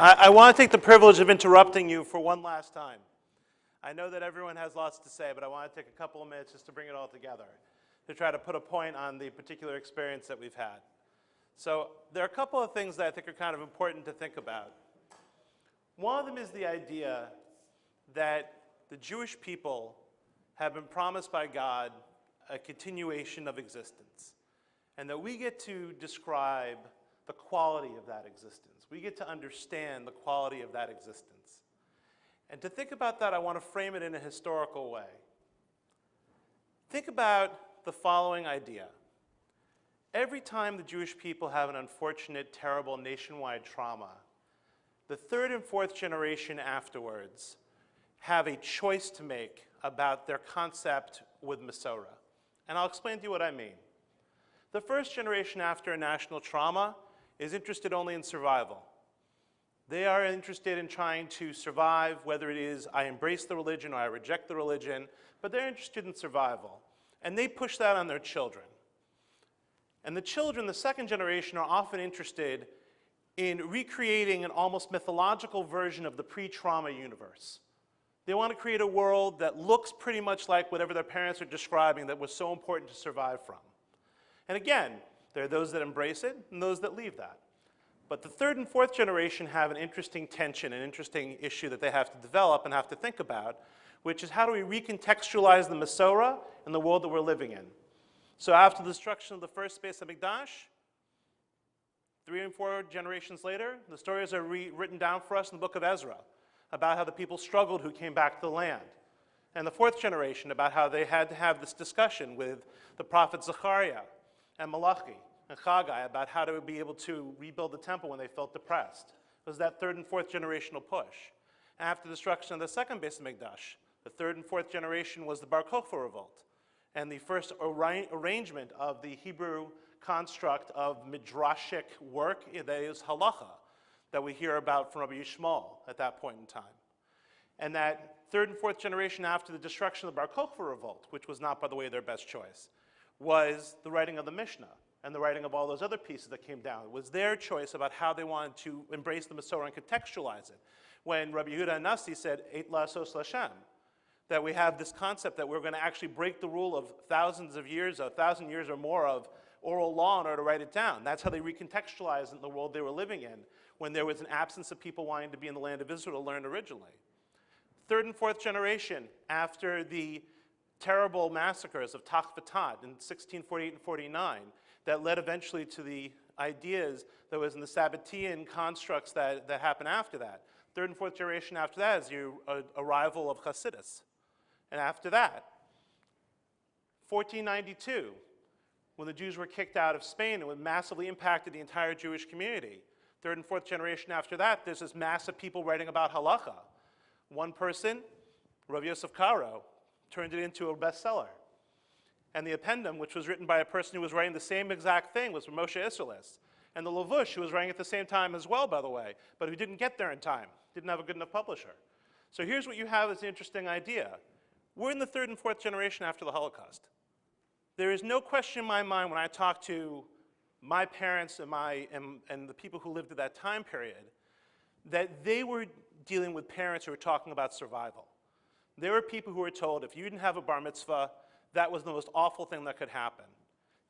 I want to take the privilege of interrupting you for one last time. I know that everyone has lots to say, but I want to take a couple of minutes just to bring it all together, to try to put a point on the particular experience that we've had. So there are a couple of things that I think are kind of important to think about. One of them is the idea that the Jewish people have been promised by God a continuation of existence, and that we get to describe the quality of that existence. We get to understand the quality of that existence. And to think about that, I want to frame it in a historical way. Think about the following idea. Every time the Jewish people have an unfortunate, terrible nationwide trauma, the third and fourth generation afterwards have a choice to make about their concept with Masorah. And I'll explain to you what I mean. The first generation after a national trauma is interested only in survival. They are interested in trying to survive, whether it is I embrace the religion or I reject the religion, but they're interested in survival. And they push that on their children. And the children, the second generation, are often interested in recreating an almost mythological version of the pre-trauma universe. They want to create a world that looks pretty much like whatever their parents are describing that was so important to survive from. And again, there are those that embrace it and those that leave that. But the third and fourth generation have an interesting tension, an interesting issue that they have to develop and have to think about, which is how do we recontextualize the Masorah in the world that we're living in. So after the destruction of the first Beis HaMikdash, 3 and 4 generations later, the stories are written down for us in the book of Ezra about how the people struggled who came back to the land. And the fourth generation about how they had to have this discussion with the prophet Zechariah and Malachi and Haggai about how to be able to rebuild the temple when they felt depressed. It was that third and fourth generational push. After the destruction of the second Beis HaMikdash, the third and fourth generation was the Bar Kokhba revolt, and the first arrangement of the Hebrew construct of midrashic work, that is halacha, that we hear about from Rabbi Shmuel at that point in time. And that third and fourth generation after the destruction of the Bar Kokhba revolt, which was not, by the way, their best choice, was the writing of the Mishnah and the writing of all those other pieces that came down. It was their choice about how they wanted to embrace the Masorah and contextualize it. When Rabbi Yehuda Nasi said, Eit la'asos l'Hashem, that we have this concept that we're going to actually break the rule of thousands of years, 1,000 years or more of oral law in order to write it down. That's how they recontextualized it in the world they were living in, when there was an absence of people wanting to be in the land of Israel to learn originally. Third and fourth generation, after the terrible massacres of Tachvatat in 1648 and 49, that led eventually to the ideas that was in the Sabbatean constructs that happened after that. Third and fourth generation after that is the arrival of Hasidus. And after that, 1492, when the Jews were kicked out of Spain, and it massively impacted the entire Jewish community. Third and fourth generation after that, there's this mass of people writing about halacha. One person, Rav Yosef Karo, turned it into a bestseller. And the Appendum, which was written by a person who was writing the same exact thing, was from Moshe Isserles. And the Lavush, who was writing at the same time as well, by the way, but who didn't get there in time, didn't have a good enough publisher. So here's what you have as an interesting idea. We're in the third and fourth generation after the Holocaust. There is no question in my mind when I talk to my parents and the people who lived at that time period that they were dealing with parents who were talking about survival. There were people who were told if you didn't have a bar mitzvah, that was the most awful thing that could happen.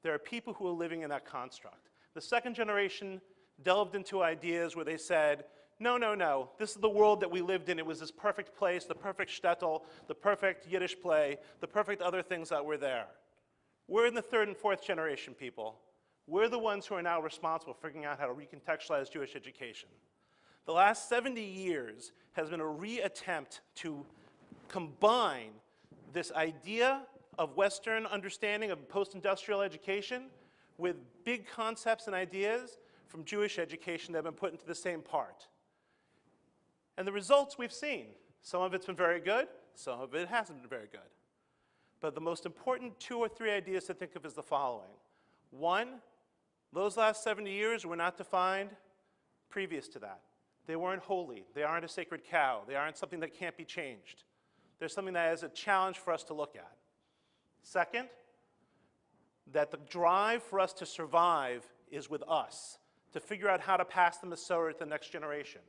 There are people who are living in that construct. The second generation delved into ideas where they said, no, this is the world that we lived in. It was this perfect place, the perfect shtetl, the perfect Yiddish play, the perfect other things that were there. We're in the third and fourth generation, people. We're the ones who are now responsible for figuring out how to recontextualize Jewish education. The last 70 years has been a reattempt to combine this idea of Western understanding of post-industrial education with big concepts and ideas from Jewish education that have been put into the same part. And the results we've seen. Some of it's been very good, some of it hasn't been very good. But the most important 2 or 3 ideas to think of is the following. One, those last 70 years were not defined previous to that. They weren't holy. They aren't a sacred cow. They aren't something that can't be changed. They're something that is a challenge for us to look at. Second, that the drive for us to survive is with us, to figure out how to pass the Masorah to the next generation.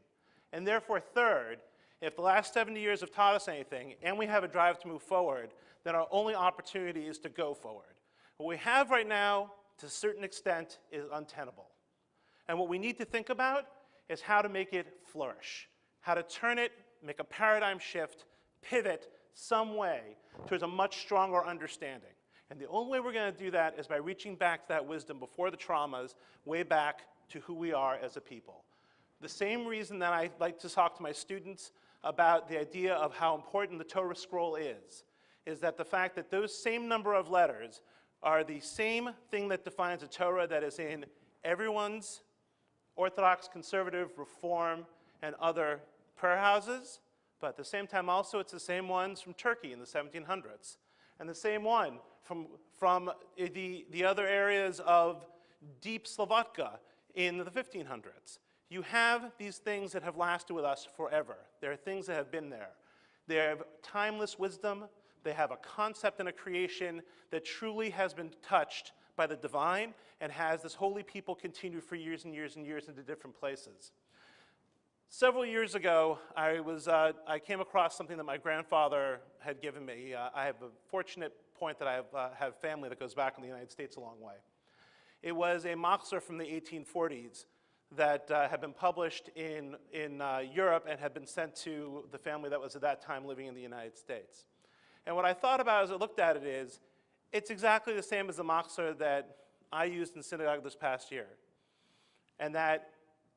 And therefore, third, if the last 70 years have taught us anything, and we have a drive to move forward, then our only opportunity is to go forward. What we have right now, to a certain extent, is untenable. And what we need to think about is how to make it flourish, how to turn it, make a paradigm shift, pivot some way towards a much stronger understanding. And the only way we're going to do that is by reaching back to that wisdom before the traumas, way back to who we are as a people. The same reason that I like to talk to my students about the idea of how important the Torah scroll is that the fact that those same number of letters are the same thing that defines a Torah that is in everyone's Orthodox, Conservative, Reform, and other prayer houses, but at the same time also it's the same ones from Turkey in the 1700s, and the same one from the other areas of deep Slovakia in the 1500s. You have these things that have lasted with us forever. There are things that have been there. They have timeless wisdom. They have a concept and a creation that truly has been touched by the divine and has this holy people continue for years and years and years into different places. Several years ago, I came across something that my grandfather had given me. I have a fortunate point that I have family that goes back in the United States a long way. It was a machzor from the 1840s that had been published in Europe and had been sent to the family that was at that time living in the United States. And what I thought about as I looked at it is, it's exactly the same as the machzor that I used in synagogue this past year. And that,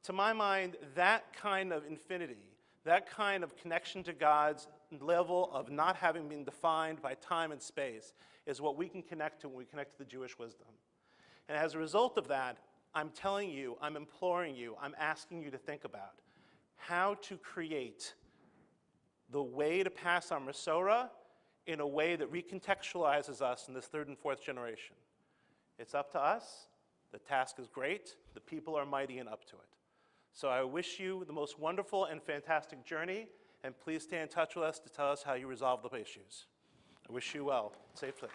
to my mind, that kind of infinity, that kind of connection to God's level of not having been defined by time and space is what we can connect to when we connect to the Jewish wisdom. And as a result of that, I'm telling you, I'm imploring you, I'm asking you to think about how to create the way to pass our Masorah in a way that recontextualizes us in this third and fourth generation. It's up to us. The task is great. The people are mighty and up to it. So I wish you the most wonderful and fantastic journey, and please stay in touch with us to tell us how you resolve the issues. I wish you well. Safely.